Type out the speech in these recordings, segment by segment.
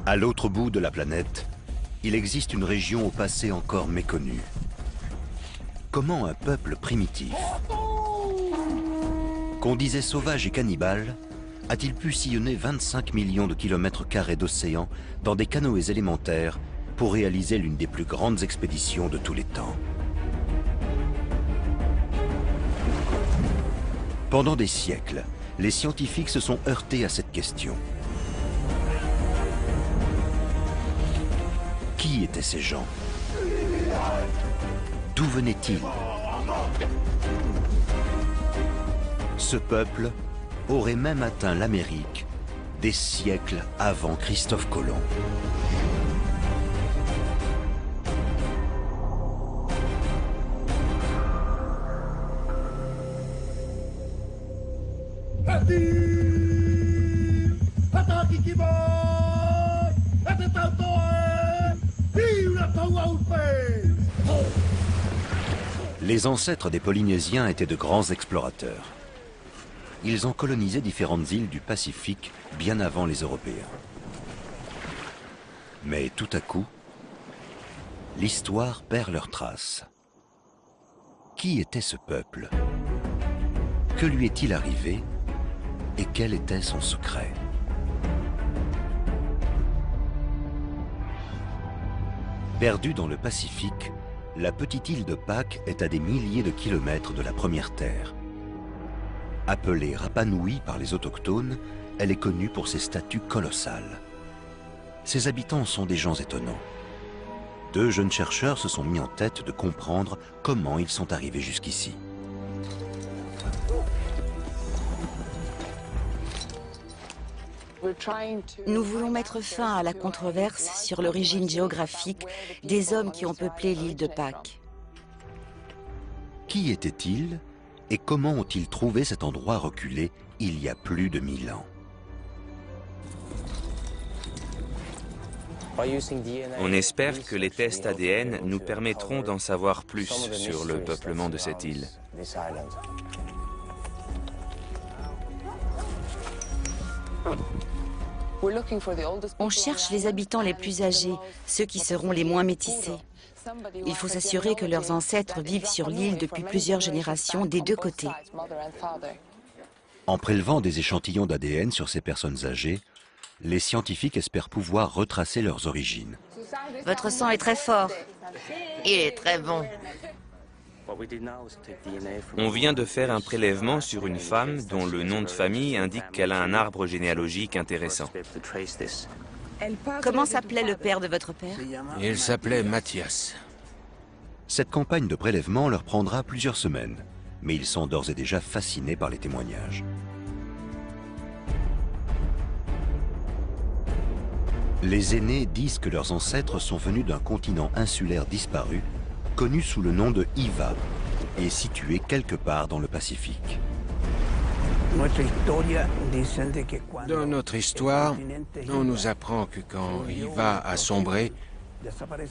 À l'autre bout de la planète, il existe une région au passé encore méconnue. Comment un peuple primitif, qu'on disait sauvage et cannibale, a-t-il pu sillonner 25 millions de kilomètres carrés d'océan dans des canoës élémentaires pour réaliser l'une des plus grandes expéditions de tous les temps? Pendant des siècles, les scientifiques se sont heurtés à cette question. Qui étaient ces gens? D'où venaient-ils? Ce peuple aurait même atteint l'Amérique des siècles avant Christophe Colomb. Les ancêtres des Polynésiens étaient de grands explorateurs. Ils ont colonisé différentes îles du Pacifique bien avant les Européens. Mais tout à coup, l'histoire perd leurs traces. Qui était ce peuple? Que lui est-il arrivé? Et quel était son secret? Perdue dans le Pacifique, la petite île de Pâques est à des milliers de kilomètres de la première Terre. Appelée Rapa Nui par les autochtones, elle est connue pour ses statues colossales. Ses habitants sont des gens étonnants. Deux jeunes chercheurs se sont mis en tête de comprendre comment ils sont arrivés jusqu'ici. Nous voulons mettre fin à la controverse sur l'origine géographique des hommes qui ont peuplé l'île de Pâques. Qui étaient-ils et comment ont-ils trouvé cet endroit reculé il y a plus de 1000 ans? On espère que les tests ADN nous permettront d'en savoir plus sur le peuplement de cette île. On cherche les habitants les plus âgés, ceux qui seront les moins métissés. Il faut s'assurer que leurs ancêtres vivent sur l'île depuis plusieurs générations des deux côtés. En prélevant des échantillons d'ADN sur ces personnes âgées, les scientifiques espèrent pouvoir retracer leurs origines. Votre sang est très fort. Il est très bon. On vient de faire un prélèvement sur une femme dont le nom de famille indique qu'elle a un arbre généalogique intéressant. Comment s'appelait le père de votre père? Il s'appelait Mathias. Cette campagne de prélèvement leur prendra plusieurs semaines, mais ils sont d'ores et déjà fascinés par les témoignages. Les aînés disent que leurs ancêtres sont venus d'un continent insulaire disparu, connu sous le nom de Hiva, et situé quelque part dans le Pacifique. Dans notre histoire, on nous apprend que quand Hiva a sombré,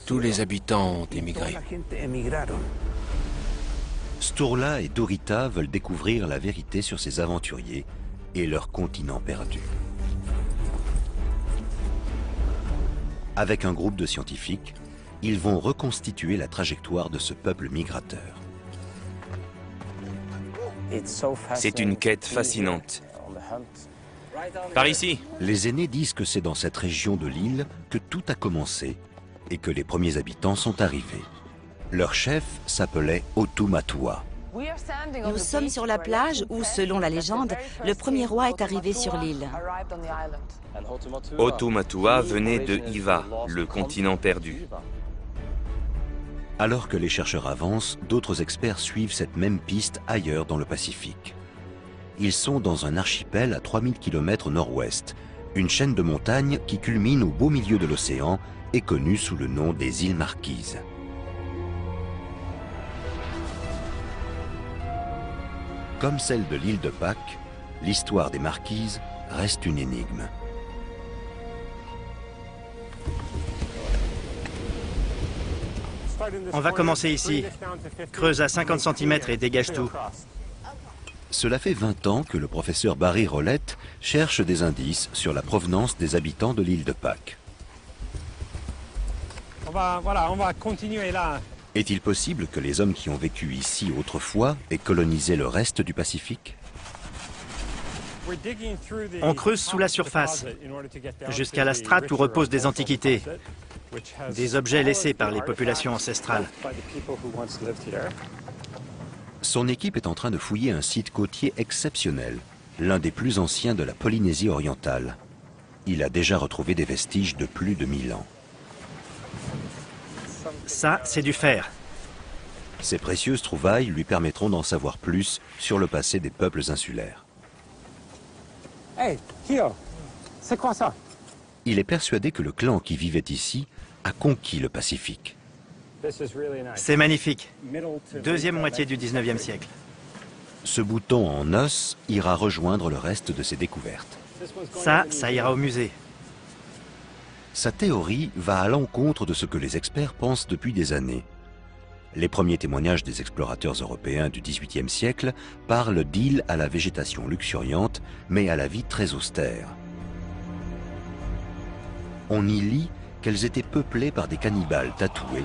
tous les habitants ont émigré. Sturla et Dorita veulent découvrir la vérité sur ces aventuriers et leur continent perdu. Avec un groupe de scientifiques, ils vont reconstituer la trajectoire de ce peuple migrateur. C'est une quête fascinante. Par ici. Les aînés disent que c'est dans cette région de l'île que tout a commencé et que les premiers habitants sont arrivés. Leur chef s'appelait Otumatua. Nous sommes sur la plage où, selon la légende, le premier roi est arrivé sur l'île. Otumatua venait de Hiva, le continent perdu. Alors que les chercheurs avancent, d'autres experts suivent cette même piste ailleurs dans le Pacifique. Ils sont dans un archipel à 3000 km nord-ouest, une chaîne de montagnes qui culmine au beau milieu de l'océan et connue sous le nom des îles Marquises. Comme celle de l'île de Pâques, l'histoire des Marquises reste une énigme. On va commencer ici. Creuse à 50 cm et dégage tout. Cela fait 20 ans que le professeur Barry Rolette cherche des indices sur la provenance des habitants de l'île de Pâques. On va continuer là. Est-il possible que les hommes qui ont vécu ici autrefois aient colonisé le reste du Pacifique? On creuse sous la surface, jusqu'à la strate où reposent des antiquités, des objets laissés par les populations ancestrales. Son équipe est en train de fouiller un site côtier exceptionnel, l'un des plus anciens de la Polynésie orientale. Il a déjà retrouvé des vestiges de plus de 1000 ans. Ça, c'est du fer. Ces précieuses trouvailles lui permettront d'en savoir plus sur le passé des peuples insulaires. Hey, Kyo, c'est quoi ça? Il est persuadé que le clan qui vivait ici a conquis le Pacifique. C'est magnifique. Deuxième moitié du 19e siècle. Ce bouton en os ira rejoindre le reste de ses découvertes. Ça ira au musée. Sa théorie va à l'encontre de ce que les experts pensent depuis des années. Les premiers témoignages des explorateurs européens du XVIIIe siècle parlent d'îles à la végétation luxuriante, mais à la vie très austère. On y lit qu'elles étaient peuplées par des cannibales tatoués,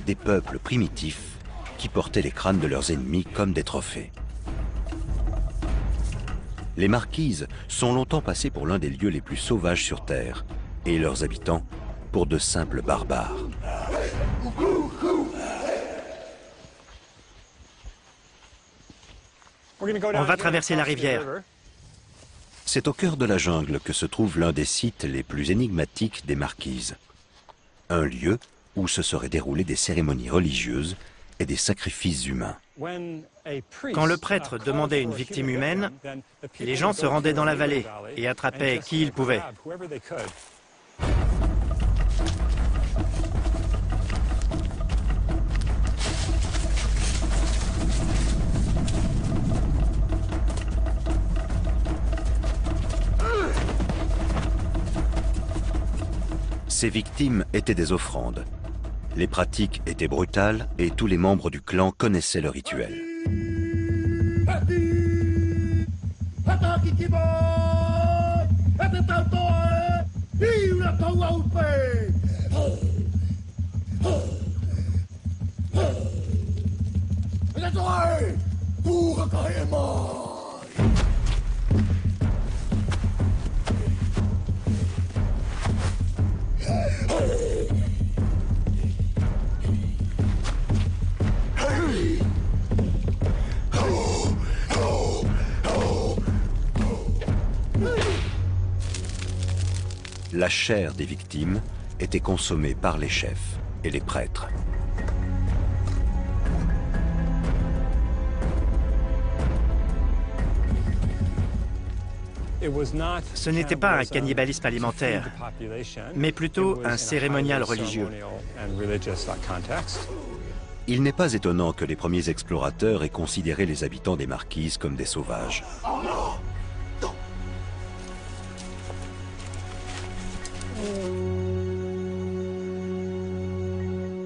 des peuples primitifs qui portaient les crânes de leurs ennemis comme des trophées. Les Marquises sont longtemps passées pour l'un des lieux les plus sauvages sur Terre, et leurs habitants pour de simples barbares. On va traverser la rivière. C'est au cœur de la jungle que se trouve l'un des sites les plus énigmatiques des Marquises. Un lieu où se seraient déroulées des cérémonies religieuses et des sacrifices humains. Quand le prêtre demandait une victime humaine, les gens se rendaient dans la vallée et attrapaient qui ils pouvaient. Ces victimes étaient des offrandes. Les pratiques étaient brutales et tous les membres du clan connaissaient le rituel. La chair des victimes était consommée par les chefs et les prêtres. Ce n'était pas un cannibalisme alimentaire, mais plutôt un cérémonial religieux. Il n'est pas étonnant que les premiers explorateurs aient considéré les habitants des Marquises comme des sauvages.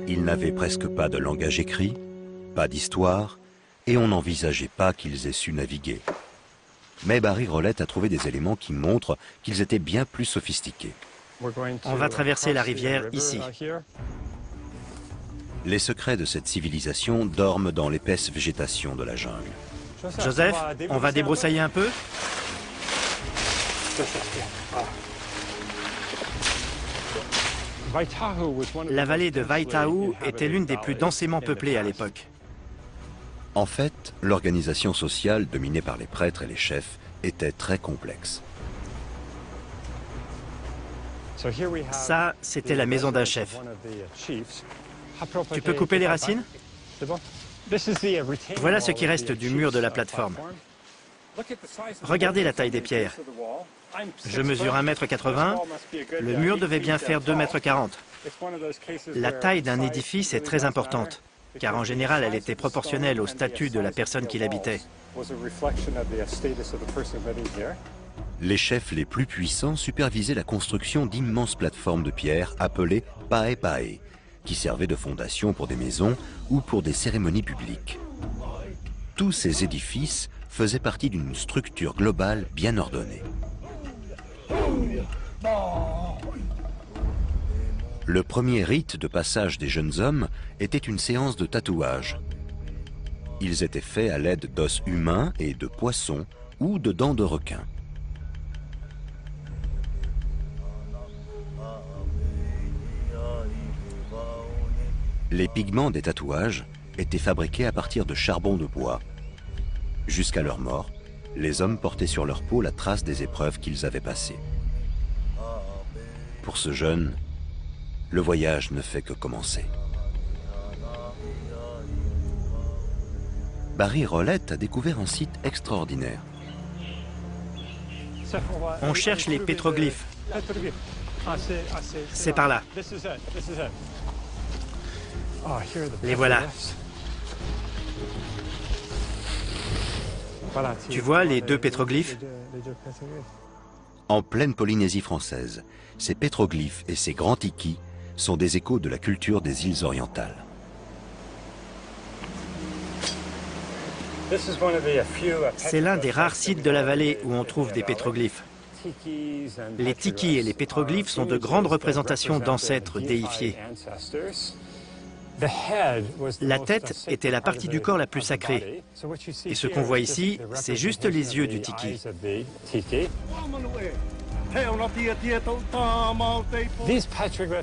Ils n'avaient presque pas de langage écrit, pas d'histoire, et on n'envisageait pas qu'ils aient su naviguer. Mais Barry Rolette a trouvé des éléments qui montrent qu'ils étaient bien plus sophistiqués. On va traverser la rivière ici. Les secrets de cette civilisation dorment dans l'épaisse végétation de la jungle. Joseph, on va débroussailler un peu? La vallée de Waitahu était l'une des plus densément peuplées à l'époque. En fait, l'organisation sociale dominée par les prêtres et les chefs était très complexe. Ça, c'était la maison d'un chef. Tu peux couper les racines? Voilà ce qui reste du mur de la plateforme. Regardez la taille des pierres. Je mesure 1,80 m, le mur devait bien faire 2,40 m. La taille d'un édifice est très importante, car en général elle était proportionnelle au statut de la personne qui l'habitait. Les chefs les plus puissants supervisaient la construction d'immenses plateformes de pierre appelées pae pae, qui servaient de fondation pour des maisons ou pour des cérémonies publiques. Tous ces édifices faisaient partie d'une structure globale bien Le premier rite de passage des jeunes hommes était une séance de tatouage. Ils étaient faits à l'aide d'os humains et de poissons ou de dents de requin. Les pigments des tatouages étaient fabriqués à partir de charbon de bois. Jusqu'à leur mort, les hommes portaient sur leur peau la trace des épreuves qu'ils avaient passées. Pour ce jeune, le voyage ne fait que commencer. Barry Rolette a découvert un site extraordinaire. On cherche les pétroglyphes. C'est par là. Les voilà. Tu vois les deux pétroglyphes? En pleine Polynésie française, ces pétroglyphes et ces grands tikis sont des échos de la culture des îles orientales. C'est l'un des rares sites de la vallée où on trouve des pétroglyphes. Les tikis et les pétroglyphes sont de grandes représentations d'ancêtres déifiés. La tête était la partie du corps la plus sacrée. Et ce qu'on voit ici, c'est juste les yeux du tiki.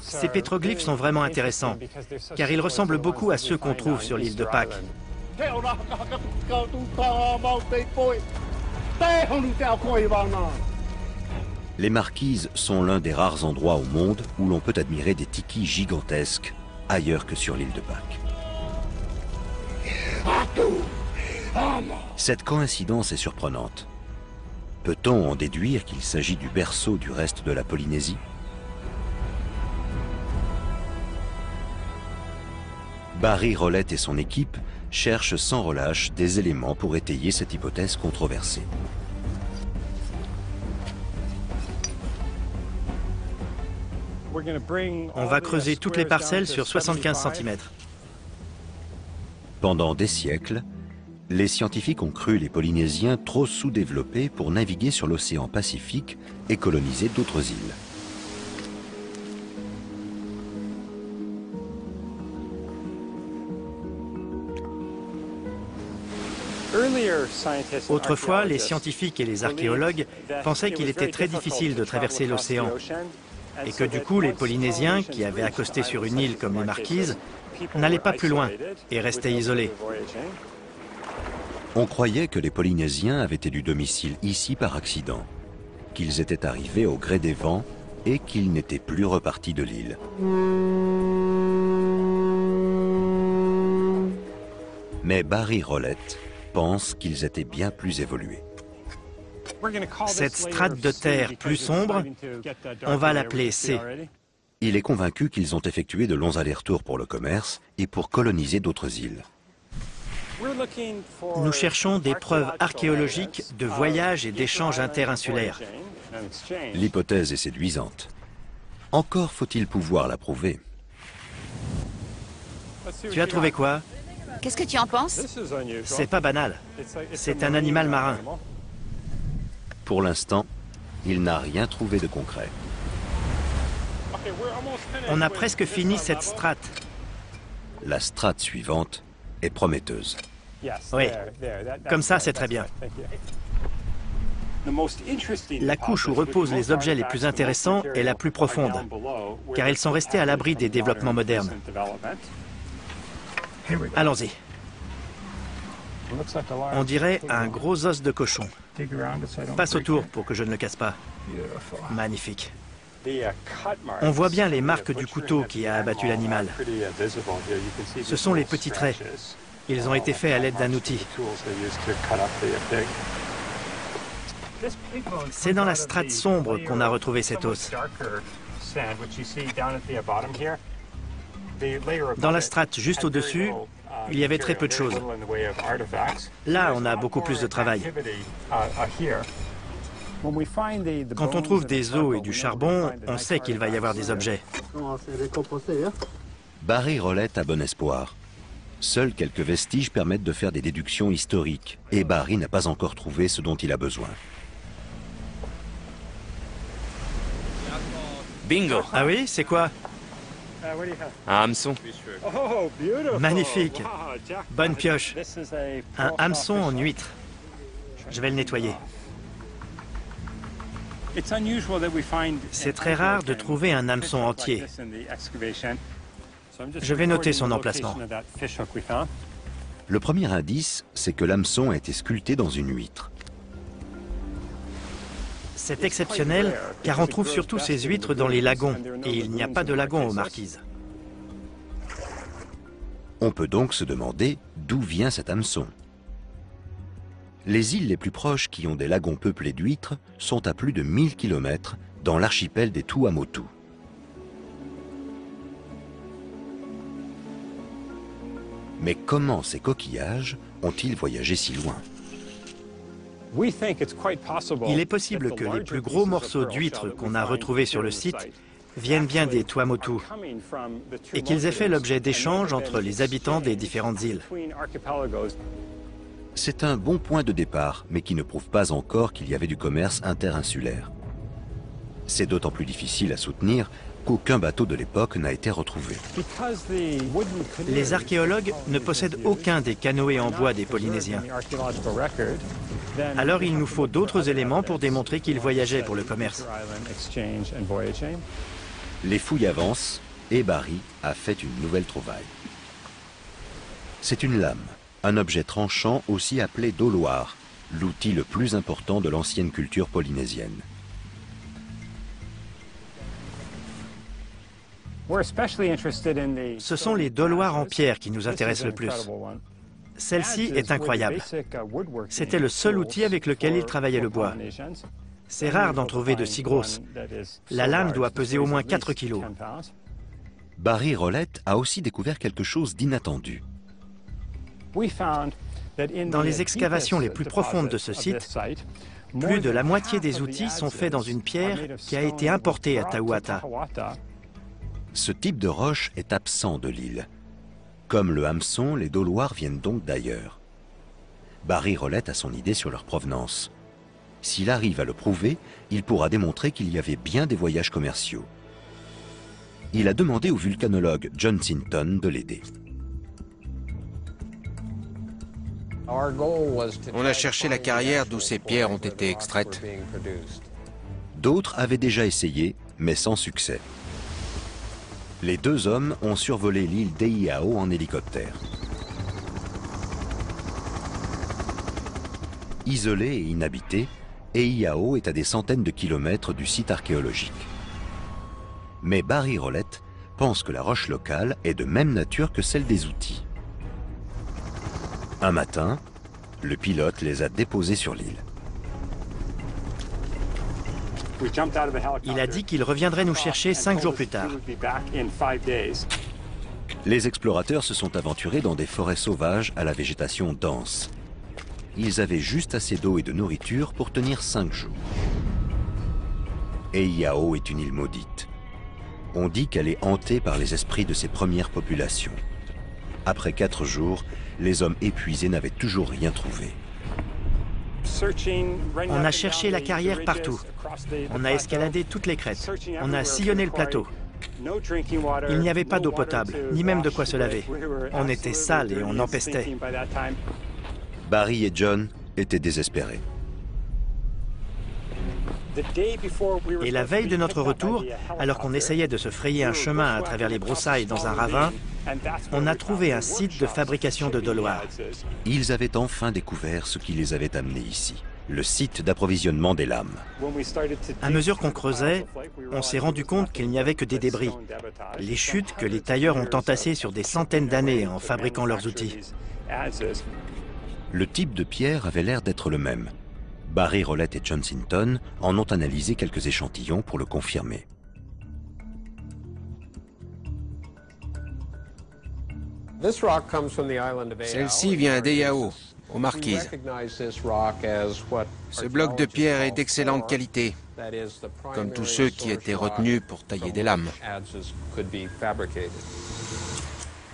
Ces pétroglyphes sont vraiment intéressants, car ils ressemblent beaucoup à ceux qu'on trouve sur l'île de Pâques. Les Marquises sont l'un des rares endroits au monde où l'on peut admirer des tikis gigantesques ailleurs que sur l'île de Pâques. Cette coïncidence est surprenante. Peut-on en déduire qu'il s'agit du berceau du reste de la Polynésie? Barry Rolette et son équipe cherchent sans relâche des éléments pour étayer cette hypothèse controversée. On va creuser toutes les parcelles sur 75 cm. Pendant des siècles, les scientifiques ont cru les Polynésiens trop sous-développés pour naviguer sur l'océan Pacifique et coloniser d'autres îles. Autrefois, les scientifiques et les archéologues pensaient qu'il était très difficile de traverser l'océan et que du coup, les Polynésiens, qui avaient accosté sur une île comme les Marquises, n'allaient pas plus loin et restaient isolés. On croyait que les Polynésiens avaient élu domicile ici par accident, qu'ils étaient arrivés au gré des vents et qu'ils n'étaient plus repartis de l'île. Mais Barry Rolette pense qu'ils étaient bien plus évolués. Cette strate de terre plus sombre, on va l'appeler C. Il est convaincu qu'ils ont effectué de longs allers-retours pour le commerce et pour coloniser d'autres îles. Nous cherchons des preuves archéologiques de voyages et d'échanges interinsulaires. L'hypothèse est séduisante. Encore faut-il pouvoir la prouver. Tu as trouvé quoi? Qu'est-ce que tu en penses? C'est pas banal. C'est un animal marin. Pour l'instant, il n'a rien trouvé de concret. On a presque fini cette strate. La strate suivante est prometteuse. Oui, comme ça c'est très bien. La couche où reposent les objets les plus intéressants est la plus profonde, car ils sont restés à l'abri des développements modernes. Allons-y. On dirait un gros os de cochon. Passe autour pour que je ne le casse pas. Magnifique. On voit bien les marques du couteau qui a abattu l'animal. Ce sont les petits traits. Ils ont été faits à l'aide d'un outil. C'est dans la strate sombre qu'on a retrouvé cet os. Dans la strate juste au-dessus, il y avait très peu de choses. Là, on a beaucoup plus de travail. Quand on trouve des os et du charbon, on sait qu'il va y avoir des objets. Barry Rolette a bon espoir. Seuls quelques vestiges permettent de faire des déductions historiques, et Barry n'a pas encore trouvé ce dont il a besoin. Bingo! Ah oui, c'est quoi? Un hameçon. Magnifique. Bonne pioche. Un hameçon en huître. Je vais le nettoyer. C'est très rare de trouver un hameçon entier. Je vais noter son emplacement. Le premier indice, c'est que l'hameçon a été sculpté dans une huître. C'est exceptionnel car on trouve surtout ces huîtres dans les lagons et il n'y a pas de lagon aux Marquises. On peut donc se demander d'où vient cet hameçon. Les îles les plus proches qui ont des lagons peuplés d'huîtres sont à plus de 1000 km dans l'archipel des Tuamotu. Mais comment ces coquillages ont-ils voyagé si loin? Il est possible que les plus gros morceaux d'huîtres qu'on a retrouvés sur le site viennent bien des Tuamotu et qu'ils aient fait l'objet d'échanges entre les habitants des différentes îles. C'est un bon point de départ, mais qui ne prouve pas encore qu'il y avait du commerce interinsulaire. C'est d'autant plus difficile à soutenir qu'aucun bateau de l'époque n'a été retrouvé. Les archéologues ne possèdent aucun des canoës en bois des Polynésiens. Alors il nous faut d'autres éléments pour démontrer qu'ils voyageaient pour le commerce. Les fouilles avancent et Barry a fait une nouvelle trouvaille. C'est une lame, un objet tranchant aussi appelé doloir, l'outil le plus important de l'ancienne culture polynésienne. Ce sont les doloirs en pierre qui nous intéressent le plus. Celle-ci est incroyable. C'était le seul outil avec lequel ils travaillaient le bois. C'est rare d'en trouver de si grosses. La lame doit peser au moins 4 kilos. Barry Rolette a aussi découvert quelque chose d'inattendu. Dans les excavations les plus profondes de ce site, plus de la moitié des outils sont faits dans une pierre qui a été importée à Tauata. Ce type de roche est absent de l'île. Comme le hameçon, les doloirs viennent donc d'ailleurs. Barry Rolette a son idée sur leur provenance. S'il arrive à le prouver, il pourra démontrer qu'il y avait bien des voyages commerciaux. Il a demandé au vulcanologue John Sinton de l'aider. On a cherché la carrière d'où ces pierres ont été extraites. D'autres avaient déjà essayé, mais sans succès. Les deux hommes ont survolé l'île d'Eiao en hélicoptère. Isolée et inhabitée, Eiao est à des centaines de kilomètres du site archéologique. Mais Barry Rolette pense que la roche locale est de même nature que celle des outils. Un matin, le pilote les a déposés sur l'île. Il a dit qu'il reviendrait nous chercher 5 jours plus tard. Les explorateurs se sont aventurés dans des forêts sauvages à la végétation dense. Ils avaient juste assez d'eau et de nourriture pour tenir 5 jours. Eiao est une île maudite. On dit qu'elle est hantée par les esprits de ses premières populations. Après 4 jours, les hommes épuisés n'avaient toujours rien trouvé. On a cherché la carrière partout. On a escaladé toutes les crêtes. On a sillonné le plateau. Il n'y avait pas d'eau potable, ni même de quoi se laver. On était sales et on empestait. Barry et John étaient désespérés. Et la veille de notre retour, alors qu'on essayait de se frayer un chemin à travers les broussailles dans un ravin, on a trouvé un site de fabrication de doloirs. Ils avaient enfin découvert ce qui les avait amenés ici, le site d'approvisionnement des lames. À mesure qu'on creusait, on s'est rendu compte qu'il n'y avait que des débris, les chutes que les tailleurs ont entassées sur des centaines d'années en fabriquant leurs outils. Le type de pierre avait l'air d'être le même. Barry Rolette et John Sinton en ont analysé quelques échantillons pour le confirmer. Celle-ci vient d'Eiao, aux Marquises. Ce bloc de pierre est d'excellente qualité, comme tous ceux qui étaient retenus pour tailler des lames.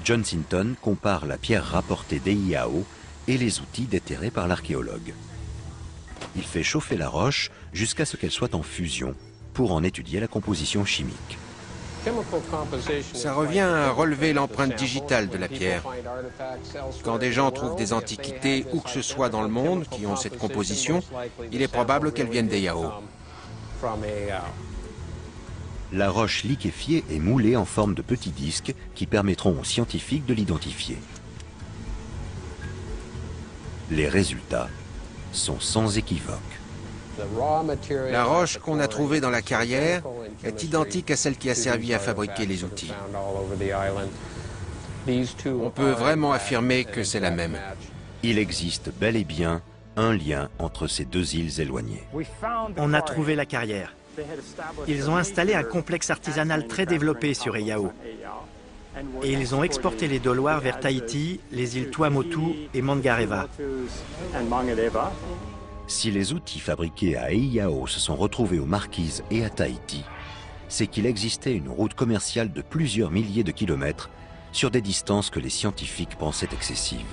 John Sinton compare la pierre rapportée d'Eiao et les outils déterrés par l'archéologue. Il fait chauffer la roche jusqu'à ce qu'elle soit en fusion pour en étudier la composition chimique. Ça revient à relever l'empreinte digitale de la pierre. Quand des gens trouvent des antiquités où que ce soit dans le monde qui ont cette composition, il est probable qu'elles viennent d'Eyao. La roche liquéfiée est moulée en forme de petits disques qui permettront aux scientifiques de l'identifier. Les résultats sont sans équivoque. La roche qu'on a trouvée dans la carrière est identique à celle qui a servi à fabriquer les outils. On peut vraiment affirmer que c'est la même. Il existe bel et bien un lien entre ces deux îles éloignées. On a trouvé la carrière. Ils ont installé un complexe artisanal très développé sur Eyao. Et ils ont exporté les doloirs vers Tahiti, les îles Tuamotu et Mangareva. Si les outils fabriqués à Eyao se sont retrouvés aux Marquises et à Tahiti, c'est qu'il existait une route commerciale de plusieurs milliers de kilomètres sur des distances que les scientifiques pensaient excessives.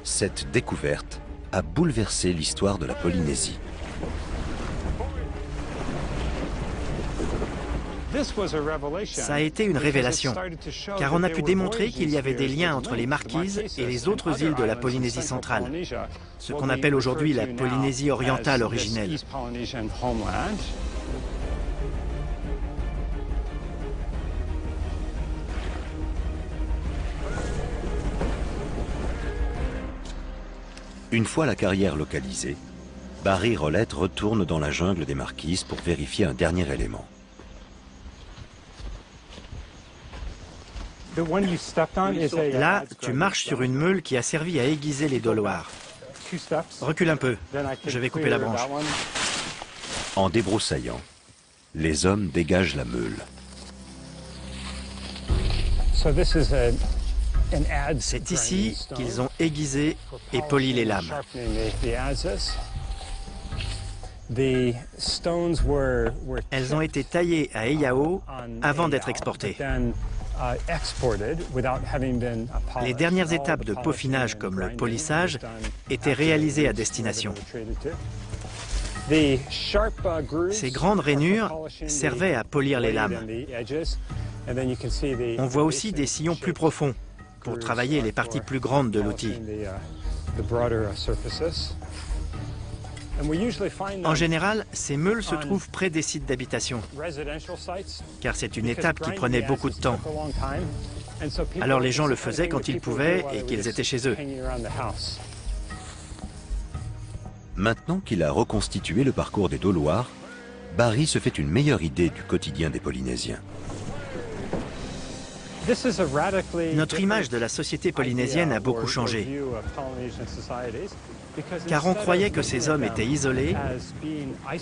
Cette découverte a bouleversé l'histoire de la Polynésie. Ça a été une révélation, car on a pu démontrer qu'il y avait des liens entre les Marquises et les autres îles de la Polynésie centrale, ce qu'on appelle aujourd'hui la Polynésie orientale originelle. Une fois la carrière localisée, Barry Rolette retourne dans la jungle des Marquises pour vérifier un dernier élément. Là, tu marches sur une meule qui a servi à aiguiser les doloirs. Recule un peu, je vais couper la branche. En débroussaillant, les hommes dégagent la meule. C'est ici qu'ils ont aiguisé et poli les lames. Elles ont été taillées à Eyao avant d'être exportées. Les dernières étapes de peaufinage comme le polissage étaient réalisées à destination. Ces grandes rainures servaient à polir les lames. On voit aussi des sillons plus profonds pour travailler les parties plus grandes de l'outil. En général, ces meules se trouvent près des sites d'habitation, car c'est une étape qui prenait beaucoup de temps. Alors les gens le faisaient quand ils pouvaient et qu'ils étaient chez eux. Maintenant qu'il a reconstitué le parcours des Doloirs, Barry se fait une meilleure idée du quotidien des Polynésiens. Notre image de la société polynésienne a beaucoup changé, car on croyait que ces hommes étaient isolés,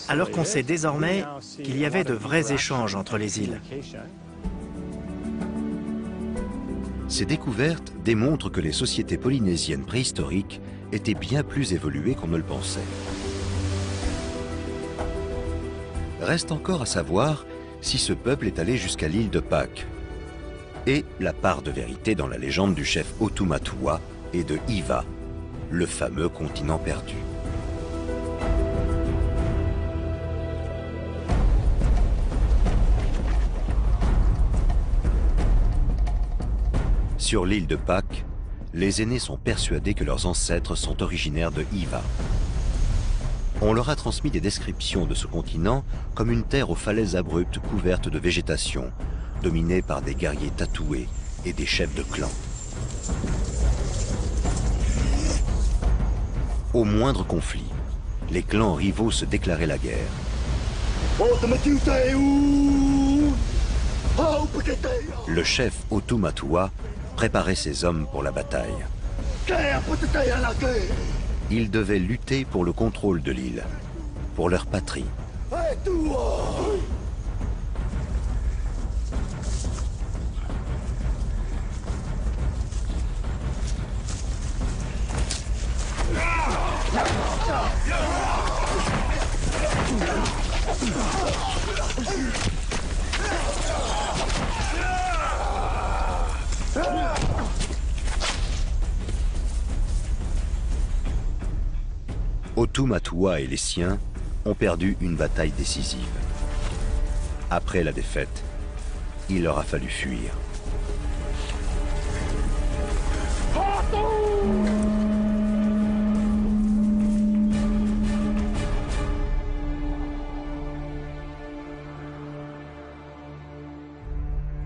alors qu'on sait désormais qu'il y avait de vrais échanges entre les îles. Ces découvertes démontrent que les sociétés polynésiennes préhistoriques étaient bien plus évoluées qu'on ne le pensait. Reste encore à savoir si ce peuple est allé jusqu'à l'île de Pâques, et la part de vérité dans la légende du chef Otumatua et de Hiva, le fameux continent perdu. Sur l'île de Pâques, les aînés sont persuadés que leurs ancêtres sont originaires de Hiva. On leur a transmis des descriptions de ce continent comme une terre aux falaises abruptes couvertes de végétation, dominée par des guerriers tatoués et des chefs de clan. Au moindre conflit, les clans rivaux se déclaraient la guerre. Le chef Otumatua préparait ses hommes pour la bataille. Ils devaient lutter pour le contrôle de l'île, pour leur patrie. Otumatua et les siens ont perdu une bataille décisive. Après la défaite, il leur a fallu fuir.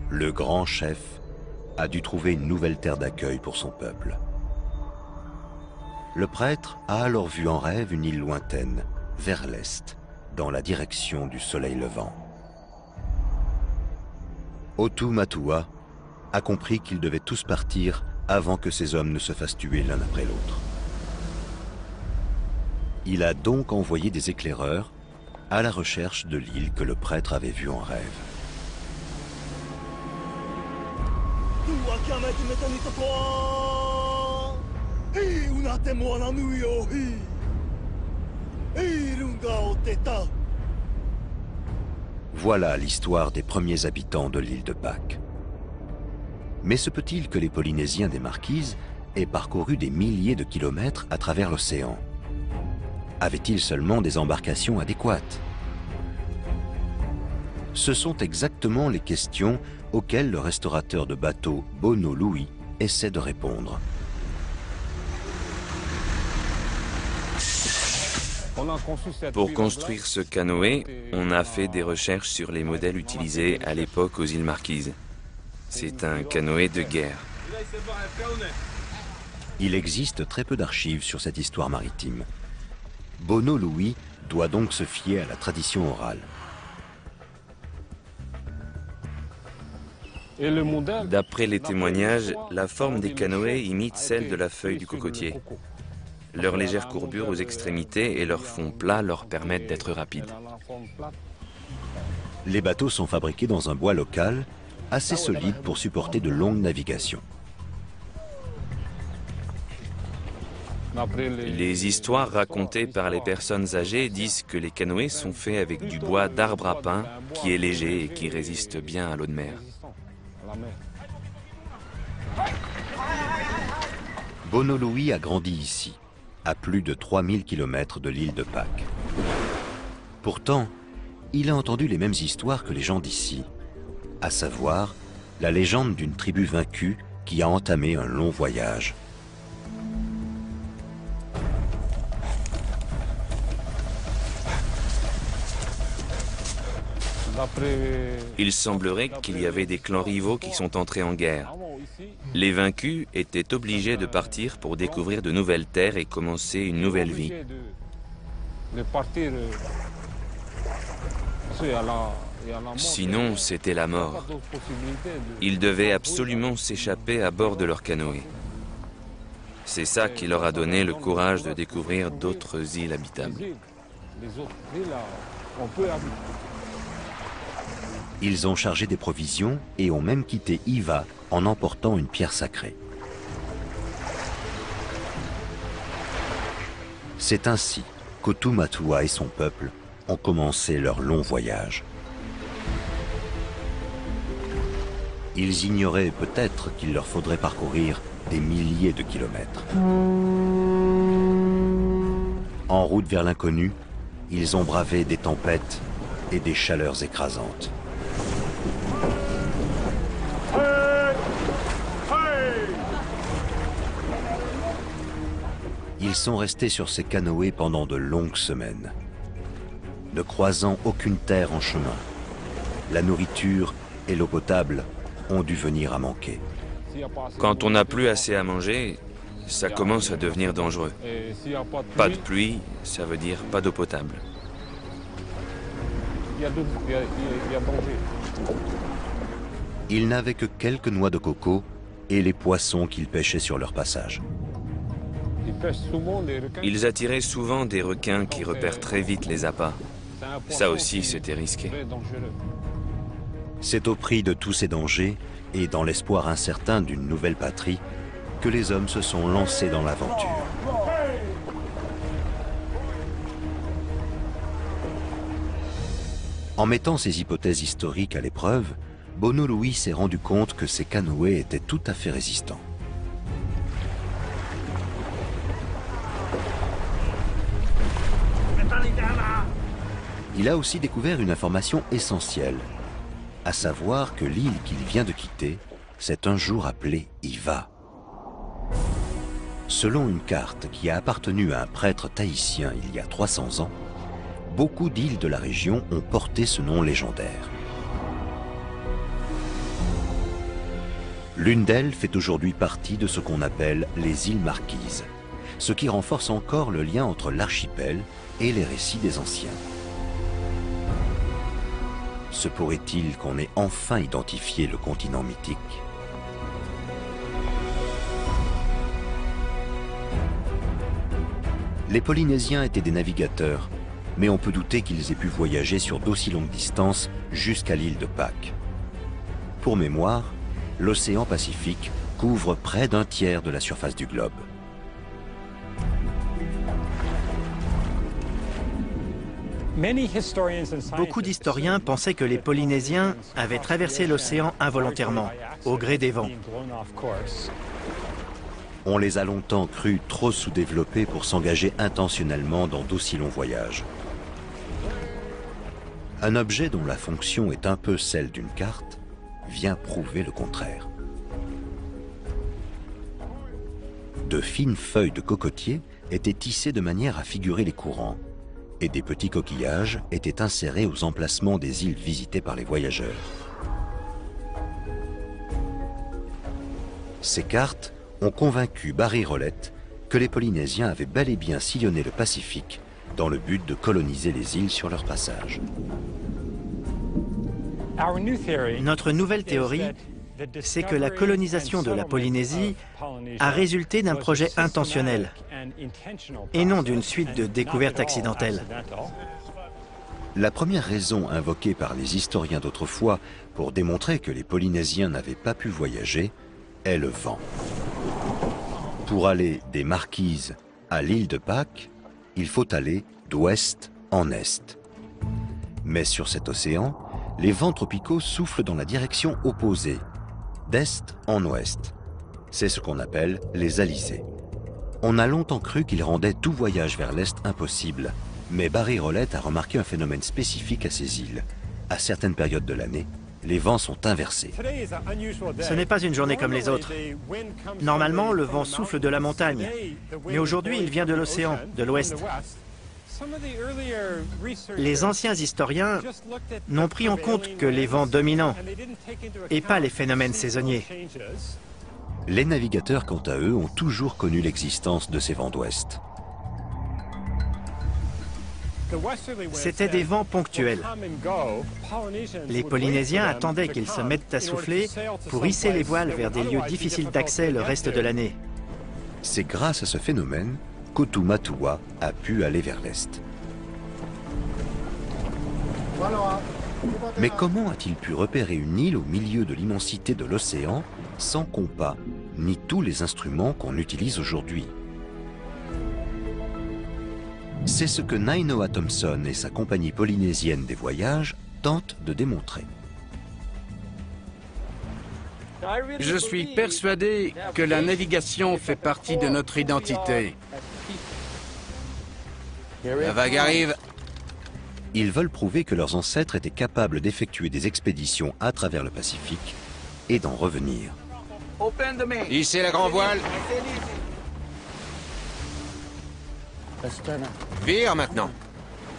Le grand chef a dû trouver une nouvelle terre d'accueil pour son peuple. Le prêtre a alors vu en rêve une île lointaine, vers l'est, dans la direction du soleil levant. Otu Matua a compris qu'ils devaient tous partir avant que ces hommes ne se fassent tuer l'un après l'autre. Il a donc envoyé des éclaireurs à la recherche de l'île que le prêtre avait vue en rêve. Voilà l'histoire des premiers habitants de l'île de Pâques. Mais se peut-il que les Polynésiens des Marquises aient parcouru des milliers de kilomètres à travers l'océan? Avaient-ils seulement des embarcations adéquates? Ce sont exactement les questions auxquelles le restaurateur de bateaux Bono Louis essaie de répondre. Pour construire ce canoë, on a fait des recherches sur les modèles utilisés à l'époque aux îles Marquises. C'est un canoë de guerre. Il existe très peu d'archives sur cette histoire maritime. Bono Louis doit donc se fier à la tradition orale. D'après les témoignages, la forme des canoës imite celle de la feuille du cocotier. Leur légère courbure aux extrémités et leur fond plat leur permettent d'être rapides. Les bateaux sont fabriqués dans un bois local, assez solide pour supporter de longues navigations. Les histoires racontées par les personnes âgées disent que les canoës sont faits avec du bois d'arbre à pain qui est léger et qui résiste bien à l'eau de mer. Bono Louis a grandi ici, à plus de 3000 km de l'île de Pâques. Pourtant, il a entendu les mêmes histoires que les gens d'ici, à savoir la légende d'une tribu vaincue qui a entamé un long voyage. Il semblerait qu'il y avait des clans rivaux qui sont entrés en guerre. Les vaincus étaient obligés de partir pour découvrir de nouvelles terres et commencer une nouvelle vie. Sinon, c'était la mort. Ils devaient absolument s'échapper à bord de leur canoë. C'est ça qui leur a donné le courage de découvrir d'autres îles habitables. Ils ont chargé des provisions et ont même quitté Iva en emportant une pierre sacrée. C'est ainsi qu'Otu Matua et son peuple ont commencé leur long voyage. Ils ignoraient peut-être qu'il leur faudrait parcourir des milliers de kilomètres. En route vers l'inconnu, ils ont bravé des tempêtes et des chaleurs écrasantes. Ils sont restés sur ces canoës pendant de longues semaines, ne croisant aucune terre en chemin. La nourriture et l'eau potable ont dû venir à manquer. Quand on n'a plus assez à manger, ça commence à devenir dangereux. Pas de pluie, ça veut dire pas d'eau potable. Ils n'avaient que quelques noix de coco et les poissons qu'ils pêchaient sur leur passage. Ils attiraient souvent des requins qui repèrent très vite les appâts. Ça aussi, c'était risqué. C'est au prix de tous ces dangers et dans l'espoir incertain d'une nouvelle patrie que les hommes se sont lancés dans l'aventure. En mettant ces hypothèses historiques à l'épreuve, Bono Louis s'est rendu compte que ces canoës étaient tout à fait résistants. Il a aussi découvert une information essentielle. à savoir que l'île qu'il vient de quitter s'est un jour appelée Hiva. Selon une carte qui a appartenu à un prêtre tahitien il y a 300 ans, beaucoup d'îles de la région ont porté ce nom légendaire. L'une d'elles fait aujourd'hui partie de ce qu'on appelle les îles Marquises, ce qui renforce encore le lien entre l'archipel et les récits des anciens. Se pourrait-il qu'on ait enfin identifié le continent mythique? Les Polynésiens étaient des navigateurs, mais on peut douter qu'ils aient pu voyager sur d'aussi longues distances jusqu'à l'île de Pâques. Pour mémoire, l'océan Pacifique couvre près d'un tiers de la surface du globe. Beaucoup d'historiens pensaient que les Polynésiens avaient traversé l'océan involontairement, au gré des vents. On les a longtemps crus trop sous-développés pour s'engager intentionnellement dans d'aussi longs voyages. Un objet dont la fonction est un peu celle d'une carte vient prouver le contraire. De fines feuilles de cocotier étaient tissées de manière à figurer les courants, et des petits coquillages étaient insérés aux emplacements des îles visitées par les voyageurs. Ces cartes ont convaincu Barry Rolette que les Polynésiens avaient bel et bien sillonné le Pacifique dans le but de coloniser les îles sur leur passage. Notre nouvelle théorie, c'est que la colonisation de la Polynésie a résulté d'un projet intentionnel et non d'une suite de découvertes accidentelles. La première raison invoquée par les historiens d'autrefois pour démontrer que les Polynésiens n'avaient pas pu voyager est le vent. Pour aller des Marquises à l'île de Pâques, il faut aller d'ouest en est. Mais sur cet océan, les vents tropicaux soufflent dans la direction opposée, d'est en ouest. C'est ce qu'on appelle les alizés. On a longtemps cru qu'ils rendaient tout voyage vers l'est impossible, mais Barry Rolette a remarqué un phénomène spécifique à ces îles. À certaines périodes de l'année, les vents sont inversés. Ce n'est pas une journée comme les autres. Normalement, le vent souffle de la montagne, mais aujourd'hui, il vient de l'océan, de l'ouest. Les anciens historiens n'ont pris en compte que les vents dominants et pas les phénomènes saisonniers. Les navigateurs, quant à eux, ont toujours connu l'existence de ces vents d'ouest. C'étaient des vents ponctuels. Les Polynésiens attendaient qu'ils se mettent à souffler pour hisser les voiles vers des lieux difficiles d'accès le reste de l'année. C'est grâce à ce phénomène qu'Otu Matua a pu aller vers l'est. Mais comment a-t-il pu repérer une île au milieu de l'immensité de l'océan sans compas, ni tous les instruments qu'on utilise aujourd'hui? C'est ce que Nainoa Thompson et sa compagnie polynésienne des voyages tentent de démontrer. Je suis persuadé que la navigation fait partie de notre identité. La vague arrive. Ils veulent prouver que leurs ancêtres étaient capables d'effectuer des expéditions à travers le Pacifique et d'en revenir. Hissez la grand voile. Vire maintenant.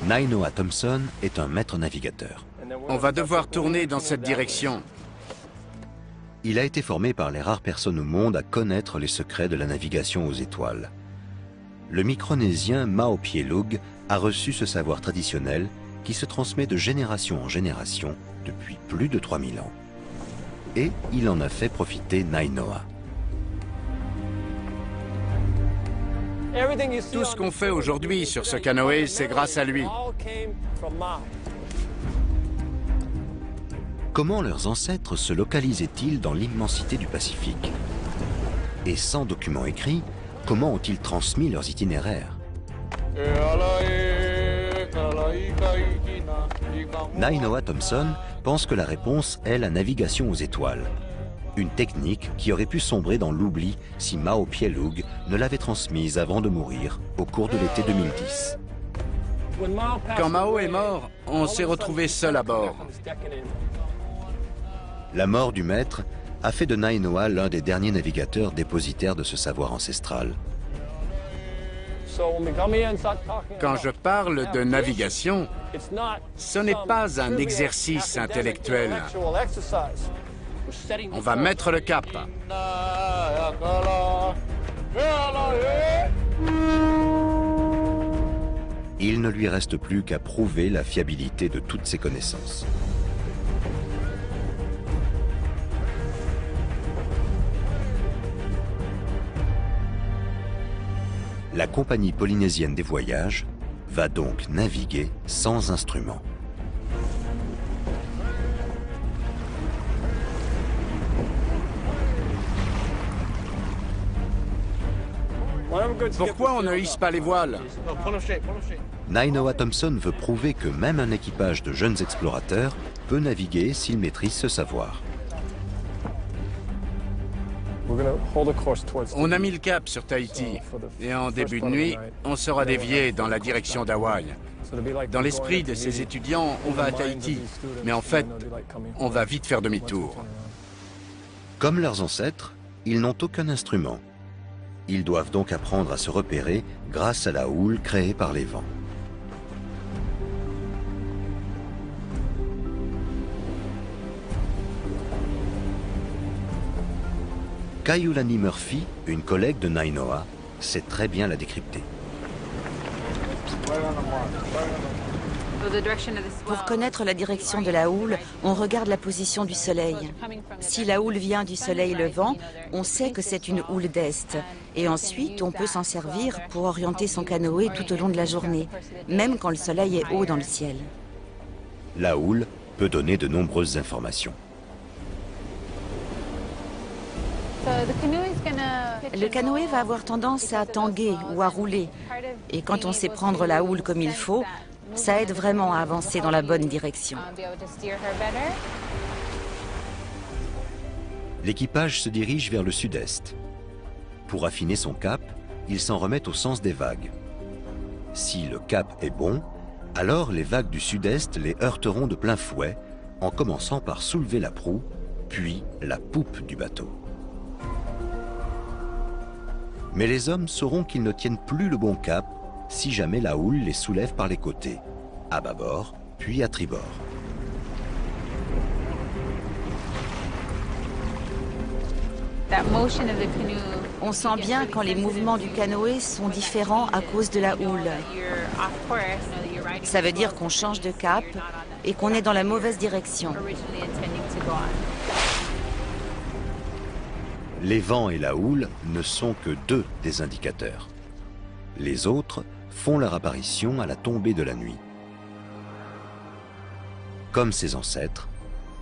Nainoa Thompson est un maître navigateur. On va devoir tourner dans cette direction. Il a été formé par les rares personnes au monde à connaître les secrets de la navigation aux étoiles. Le micronésien Maopielug a reçu ce savoir traditionnel qui se transmet de génération en génération depuis plus de 3000 ans. Et il en a fait profiter Nainoa. Tout ce qu'on fait aujourd'hui sur ce canoë, c'est grâce à lui. Comment leurs ancêtres se localisaient-ils dans l'immensité du Pacifique? Et sans document écrit, comment ont-ils transmis leurs itinéraires? Nainoa Thompson pense que la réponse est la navigation aux étoiles. Une technique qui aurait pu sombrer dans l'oubli si Maopielug ne l'avait transmise avant de mourir au cours de l'été 2010. Quand Mao est mort, on s'est retrouvés seuls à bord. La mort du maître a fait de Nainoa l'un des derniers navigateurs dépositaires de ce savoir ancestral. Quand je parle de navigation, ce n'est pas un exercice intellectuel. On va mettre le cap. Il ne lui reste plus qu'à prouver la fiabilité de toutes ses connaissances. La Compagnie polynésienne des voyages va donc naviguer sans instrument. Pourquoi on ne hisse pas les voiles? Nainoa Thompson veut prouver que même un équipage de jeunes explorateurs peut naviguer s'il maîtrise ce savoir. On a mis le cap sur Tahiti et en début de nuit, on sera dévié dans la direction d'Hawaï. Dans l'esprit de ces étudiants, on va à Tahiti, mais en fait, on va vite faire demi-tour. Comme leurs ancêtres, ils n'ont aucun instrument. Ils doivent donc apprendre à se repérer grâce à la houle créée par les vents. Kaiulani Murphy, une collègue de Nainoa, sait très bien la décrypter. Pour connaître la direction de la houle, on regarde la position du soleil. Si la houle vient du soleil levant, on sait que c'est une houle d'est. Et ensuite, on peut s'en servir pour orienter son canoë tout au long de la journée, même quand le soleil est haut dans le ciel. La houle peut donner de nombreuses informations. Le canoë va avoir tendance à tanguer ou à rouler. Et quand on sait prendre la houle comme il faut, ça aide vraiment à avancer dans la bonne direction. L'équipage se dirige vers le sud-est. Pour affiner son cap, il s'en remet au sens des vagues. Si le cap est bon, alors les vagues du sud-est les heurteront de plein fouet, en commençant par soulever la proue, puis la poupe du bateau. Mais les hommes sauront qu'ils ne tiennent plus le bon cap si jamais la houle les soulève par les côtés, à bâbord, puis à tribord. On sent bien quand les mouvements du canoë sont différents à cause de la houle. Ça veut dire qu'on change de cap et qu'on est dans la mauvaise direction. Les vents et la houle ne sont que deux des indicateurs. Les autres font leur apparition à la tombée de la nuit. Comme ses ancêtres,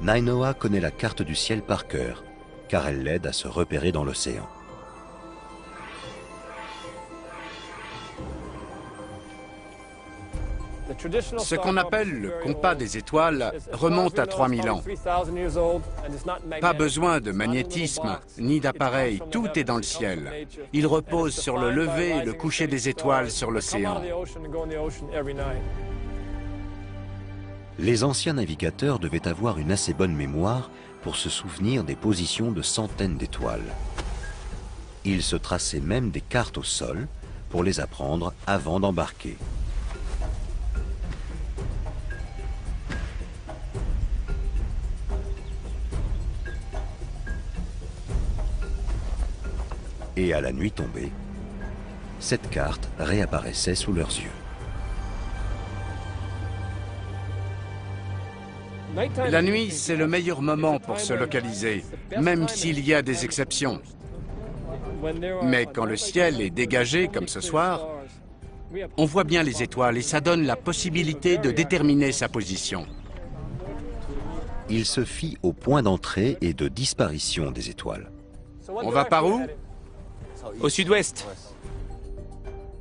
Nainoa connaît la carte du ciel par cœur, car elle l'aide à se repérer dans l'océan. Ce qu'on appelle le compas des étoiles remonte à 3000 ans. Pas besoin de magnétisme ni d'appareil, tout est dans le ciel. Il repose sur le lever et le coucher des étoiles sur l'océan. Les anciens navigateurs devaient avoir une assez bonne mémoire pour se souvenir des positions de centaines d'étoiles. Ils se traçaient même des cartes au sol pour les apprendre avant d'embarquer. Et à la nuit tombée, cette carte réapparaissait sous leurs yeux. La nuit, c'est le meilleur moment pour se localiser, même s'il y a des exceptions. Mais quand le ciel est dégagé, comme ce soir, on voit bien les étoiles et ça donne la possibilité de déterminer sa position. Il se fie au point d'entrée et de disparition des étoiles. On va par où? Au sud-ouest.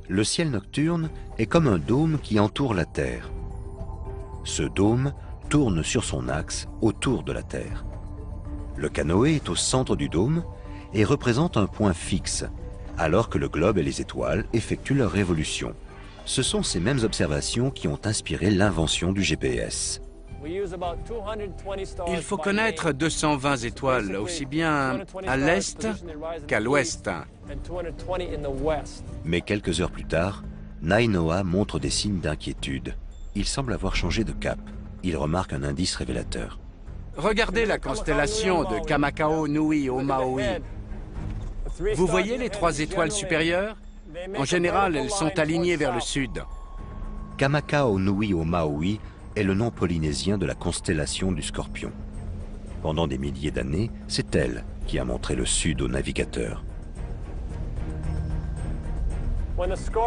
Le ciel nocturne est comme un dôme qui entoure la Terre. Ce dôme tourne sur son axe autour de la Terre. Le canoë est au centre du dôme et représente un point fixe, alors que le globe et les étoiles effectuent leur révolution. Ce sont ces mêmes observations qui ont inspiré l'invention du GPS. Il faut connaître 220 étoiles, aussi bien à l'est qu'à l'ouest. Mais quelques heures plus tard, Nainoa montre des signes d'inquiétude. Il semble avoir changé de cap. Il remarque un indice révélateur. Regardez la constellation de Kamakao Nui au Maui. Vous voyez les 3 étoiles supérieures? En général, elles sont alignées vers le sud. Kamakao Nui o Maui est le nom polynésien de la constellation du Scorpion. Pendant des milliers d'années, c'est elle qui a montré le sud aux navigateurs.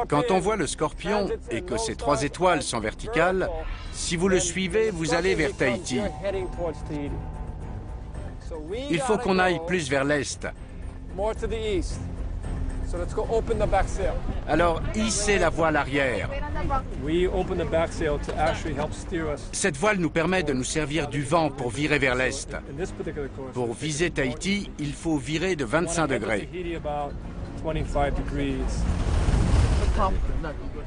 Quand on voit le Scorpion et que ces 3 étoiles sont verticales, si vous le suivez, vous allez vers Tahiti. Il faut qu'on aille plus vers l'est. Alors, hissez la voile arrière. Cette voile nous permet de nous servir du vent pour virer vers l'est. Pour viser Tahiti, il faut virer de 25 degrés.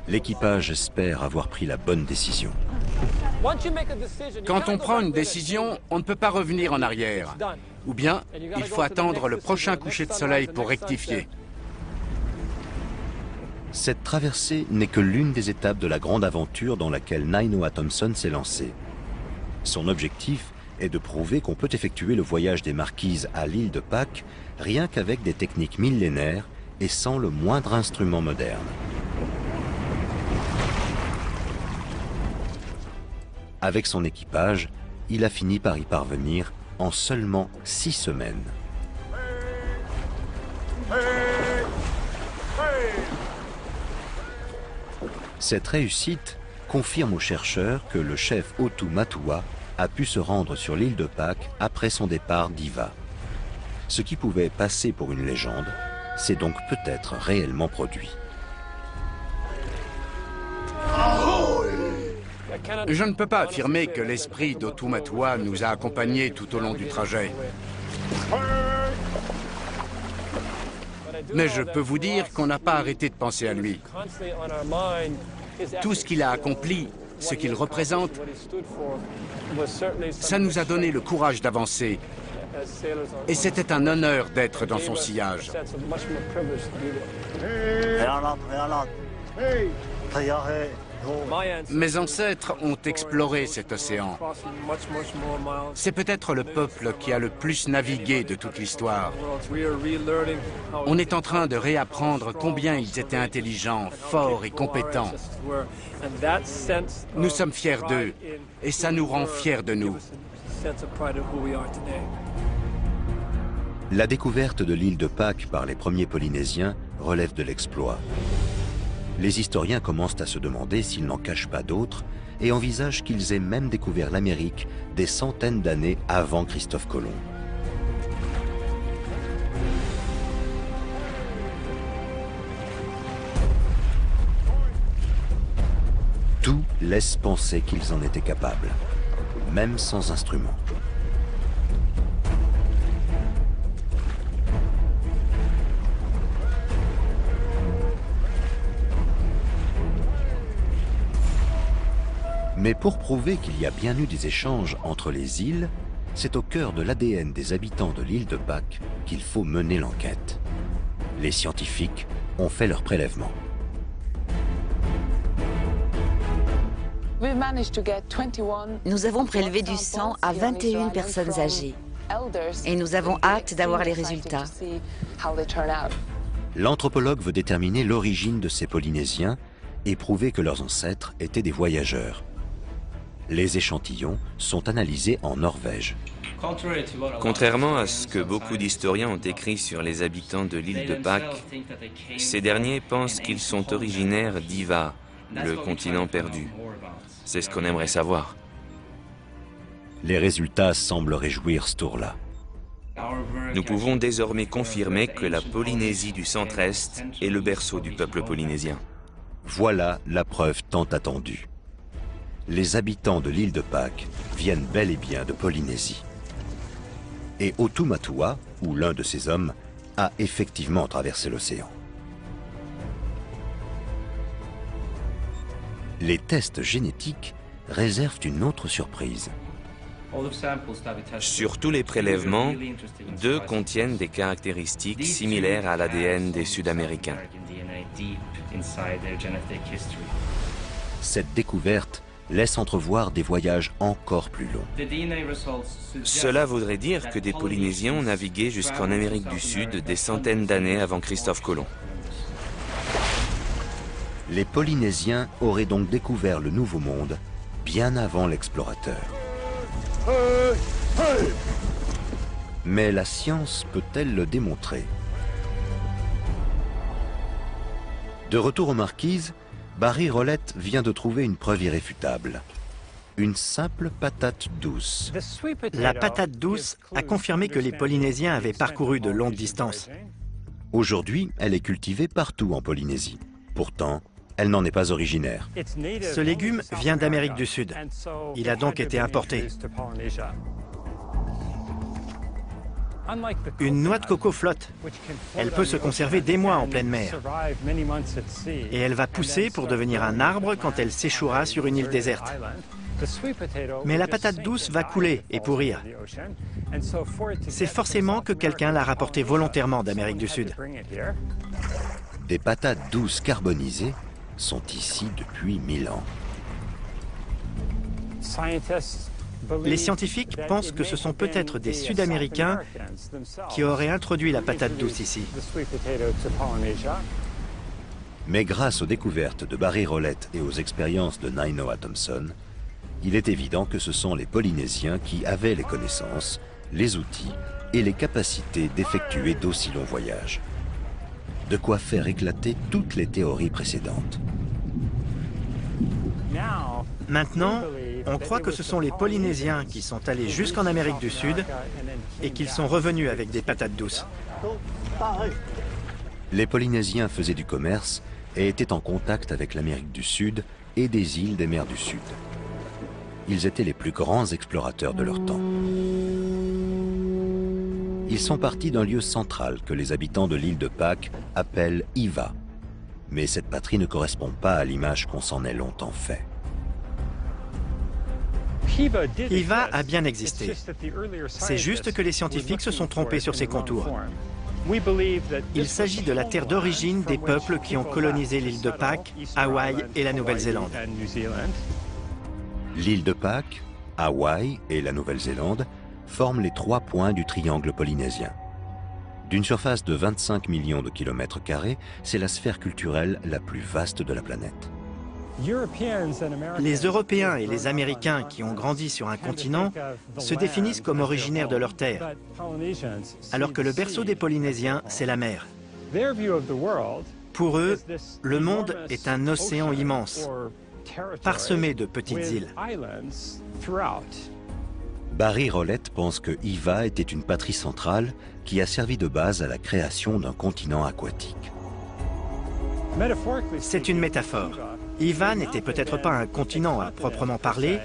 L'équipage espère avoir pris la bonne décision. Quand on prend une décision, on ne peut pas revenir en arrière. Ou bien, il faut attendre le prochain coucher de soleil pour rectifier. Cette traversée n'est que l'une des étapes de la grande aventure dans laquelle Nainoa Thompson s'est lancé. Son objectif est de prouver qu'on peut effectuer le voyage des Marquises à l'île de Pâques rien qu'avec des techniques millénaires et sans le moindre instrument moderne. Avec son équipage, il a fini par y parvenir en seulement 6 semaines. Cette réussite confirme aux chercheurs que le chef Otu Matua a pu se rendre sur l'île de Pâques après son départ d'Iva. Ce qui pouvait passer pour une légende s'est donc peut-être réellement produit. Je ne peux pas affirmer que l'esprit d'Otu Matua nous a accompagnés tout au long du trajet. Mais je peux vous dire qu'on n'a pas arrêté de penser à lui. Tout ce qu'il a accompli, ce qu'il représente, ça nous a donné le courage d'avancer. Et c'était un honneur d'être dans son sillage. Mes ancêtres ont exploré cet océan. C'est peut-être le peuple qui a le plus navigué de toute l'histoire. On est en train de réapprendre combien ils étaient intelligents, forts et compétents. Nous sommes fiers d'eux, et ça nous rend fiers de nous. La découverte de l'île de Pâques par les premiers Polynésiens relève de l'exploit. Les historiens commencent à se demander s'ils n'en cachent pas d'autres et envisagent qu'ils aient même découvert l'Amérique des centaines d'années avant Christophe Colomb. Tout laisse penser qu'ils en étaient capables, même sans instrument. Mais pour prouver qu'il y a bien eu des échanges entre les îles, c'est au cœur de l'ADN des habitants de l'île de Pâques qu'il faut mener l'enquête. Les scientifiques ont fait leur prélèvement. Nous avons prélevé du sang à 21 personnes âgées et nous avons hâte d'avoir les résultats. L'anthropologue veut déterminer l'origine de ces Polynésiens et prouver que leurs ancêtres étaient des voyageurs. Les échantillons sont analysés en Norvège. Contrairement à ce que beaucoup d'historiens ont écrit sur les habitants de l'île de Pâques, ces derniers pensent qu'ils sont originaires d'Iva, le continent perdu. C'est ce qu'on aimerait savoir. Les résultats semblent réjouir ce tour-là. Nous pouvons désormais confirmer que la Polynésie du centre-est est le berceau du peuple polynésien. Voilà la preuve tant attendue. Les habitants de l'île de Pâques viennent bel et bien de Polynésie. Et Otu Matua, ou l'un de ses hommes, a effectivement traversé l'océan. Les tests génétiques réservent une autre surprise. Sur tous les prélèvements, 2 contiennent des caractéristiques similaires à l'ADN des Sud-Américains. Cette découverte laisse entrevoir des voyages encore plus longs. Cela voudrait dire que des Polynésiens ont navigué jusqu'en Amérique du Sud des centaines d'années avant Christophe Colomb. Les Polynésiens auraient donc découvert le Nouveau Monde bien avant l'explorateur. Mais la science peut-elle le démontrer? De retour aux Marquises, Barry Rolette vient de trouver une preuve irréfutable. Une simple patate douce. La patate douce a confirmé que les Polynésiens avaient parcouru de longues distances. Aujourd'hui, elle est cultivée partout en Polynésie. Pourtant, elle n'en est pas originaire. Ce légume vient d'Amérique du Sud. Il a donc été importé. Une noix de coco flotte. Elle peut se conserver des mois en pleine mer. Et elle va pousser pour devenir un arbre quand elle s'échouera sur une île déserte. Mais la patate douce va couler et pourrir. C'est forcément que quelqu'un l'a rapportée volontairement d'Amérique du Sud. Des patates douces carbonisées sont ici depuis 1000 ans. Les scientifiques pensent que ce sont peut-être des Sud-Américains qui auraient introduit la patate douce ici. Mais grâce aux découvertes de Barry Rolette et aux expériences de Nainoa Thompson, il est évident que ce sont les Polynésiens qui avaient les connaissances, les outils et les capacités d'effectuer d'aussi longs voyages. De quoi faire éclater toutes les théories précédentes. Maintenant, on croit que ce sont les Polynésiens qui sont allés jusqu'en Amérique du Sud et qu'ils sont revenus avec des patates douces. Les Polynésiens faisaient du commerce et étaient en contact avec l'Amérique du Sud et des îles des mers du Sud. Ils étaient les plus grands explorateurs de leur temps. Ils sont partis d'un lieu central que les habitants de l'île de Pâques appellent Hiva. Mais cette patrie ne correspond pas à l'image qu'on s'en est longtemps fait. Hiva a bien existé. C'est juste que les scientifiques se sont trompés sur ses contours. Il s'agit de la terre d'origine des peuples qui ont colonisé l'île de Pâques, Hawaï et la Nouvelle-Zélande. L'île de Pâques, Hawaï et la Nouvelle-Zélande forment les 3 points du triangle polynésien. D'une surface de 25 millions de kilomètres carrés, c'est la sphère culturelle la plus vaste de la planète. Les Européens et les Américains qui ont grandi sur un continent se définissent comme originaires de leur terre, alors que le berceau des Polynésiens, c'est la mer. Pour eux, le monde est un océan immense, parsemé de petites îles. Barry Rolette pense que Hiva était une patrie centrale qui a servi de base à la création d'un continent aquatique. C'est une métaphore. Hiva n'était peut-être pas un continent à proprement parler,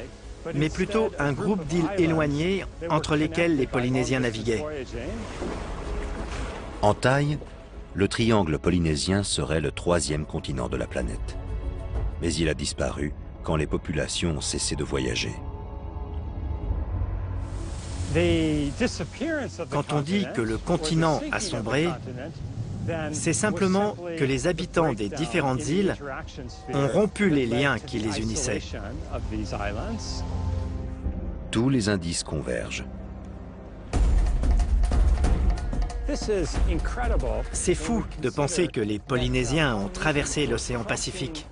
mais plutôt un groupe d'îles éloignées entre lesquelles les Polynésiens naviguaient. En taille, le triangle polynésien serait le 3e continent de la planète. Mais il a disparu quand les populations ont cessé de voyager. Quand on dit que le continent a sombré, c'est simplement que les habitants des différentes îles ont rompu les liens qui les unissaient. Tous les indices convergent. C'est fou de penser que les Polynésiens ont traversé l'océan Pacifique,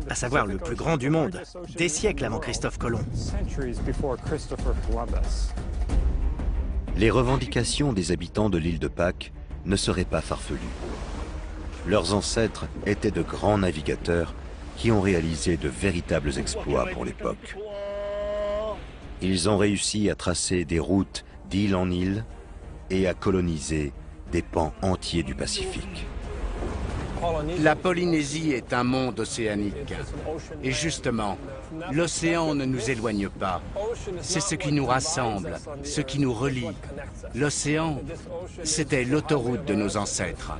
à savoir le plus grand du monde, des siècles avant Christophe Colomb. Les revendications des habitants de l'île de Pâques ne seraient pas farfelues. Leurs ancêtres étaient de grands navigateurs qui ont réalisé de véritables exploits pour l'époque. Ils ont réussi à tracer des routes d'île en île et à coloniser des pans entiers du Pacifique. La Polynésie est un monde océanique. Et justement, l'océan ne nous éloigne pas. C'est ce qui nous rassemble, ce qui nous relie. L'océan, c'était l'autoroute de nos ancêtres.